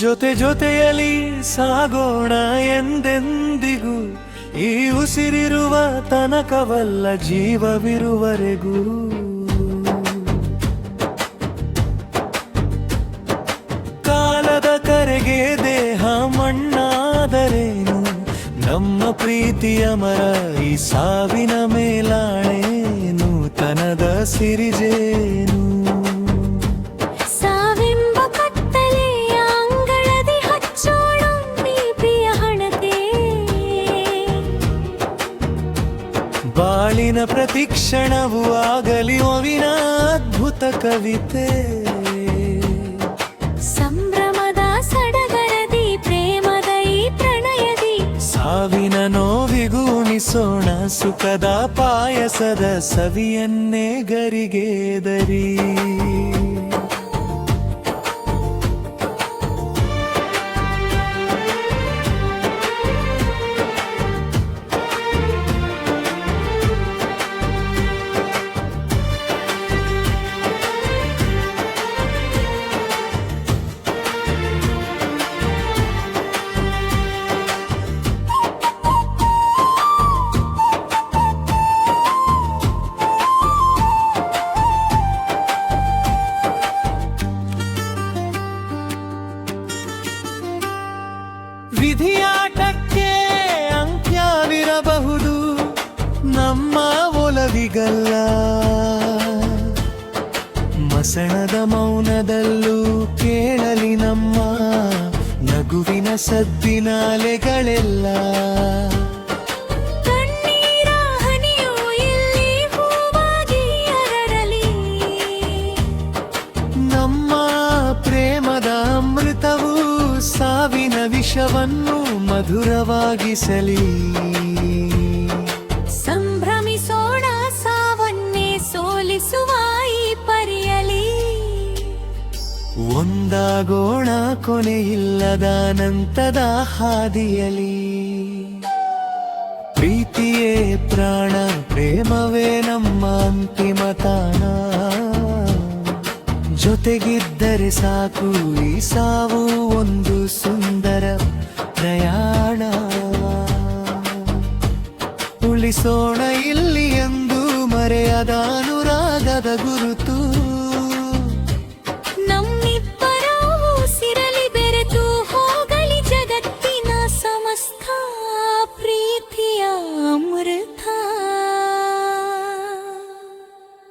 ಜೊತೆ ಜೊತೆಯಲ್ಲಿ ಸಾಗೋಣ ಎಂದೆಂದಿಗೂ, ಈ ಉಸಿರಿರುವ ತನಕವಲ್ಲ ಜೀವವಿರುವರೆಗೂ. ಕಾಲದ ಕರೆಗೆ ದೇಹ ಮಣ್ಣಾದರೇನು, ನಮ್ಮ ಪ್ರೀತಿಯ ಮರ ಈ ಸಾವಿನ ಮೇಲಾಣೆ, ನೂತನದ ಸಿರಿಜೇನು. ಸಾವಿಂಬ ಕತ್ತಲೆಯ ಅಂಗಳದಿ ಹಚ್ಚೋಣ ನೀ ಪ್ರಿಯ ಹಣತೆ, ಬಾಳಿನ ಪ್ರತಿಕ್ಷಣವೂ ಆಗಲಿ ಒವಿನ ಅದ್ಭುತ ಕವಿತೆ. ಸಂಭ್ರಮದ ಸಡಗರದಿ ಪ್ರೇಮದ ಈ ಪ್ರಣಯದಿ, ಸಾವಿನ ನೋವಿಗೂಣಿಸೋಣ ಸುಖದ ಪಾಯಸದ ಸವಿಯನ್ನೇ ಗರಿಗೆದರಿ. ವಿಧಿಯಾಟಕ್ಕೆ ಅಂತ್ಯವಿರಬಹುದು ನಮ್ಮ ಒಲವಿಗಲ್ಲ, ಮಸಣದ ಮೌನದಲ್ಲೂ ಕೇಳಲಿ ನಮ್ಮ ನಗುವಿನ ಸದ್ದಿನ ಅಲೆಗಳೆಲ್ಲ. ಕಣ್ಣೀರ ಹನಿಯು ಇಲ್ಲಿ ಹೂವಾಗಿ ಅರಳಲಿ, ನಮ್ಮ ಪ್ರೇಮದ ಅಮೃತವು ಸಾವಿನ ವಿಷವನ್ನು ಮಧುರವಾಗಿಸಲಿ. ಸಂಭ್ರಮಿಸೋಣ ಸಾವನ್ನೇ ಸೋಲಿಸುವ ಈ ಪರಿಯಲಿ, ಒಂದಾಗೋಣ ಕೊನೆಯಿಲ್ಲದ ಅನಂತದ ಹಾದಿಯಲಿ. ಪ್ರೀತಿಯೇ ಪ್ರಾಣ, ಪ್ರೇಮವೇ ನಮ್ಮ ಅಂತಿಮ ತಾಣ, ಜೊತೆಗಿದ್ದರೆ ಸಾಕು ಈ ಸಾವು ಒಂದು ಸುಂದರ ಪ್ರಯಾಣ. ಉಳಿಸೋಣ ಇಲ್ಲಿ ಎಂದು ಮರೆಯದ ಅನುರಾಗದ ಗುರುತು.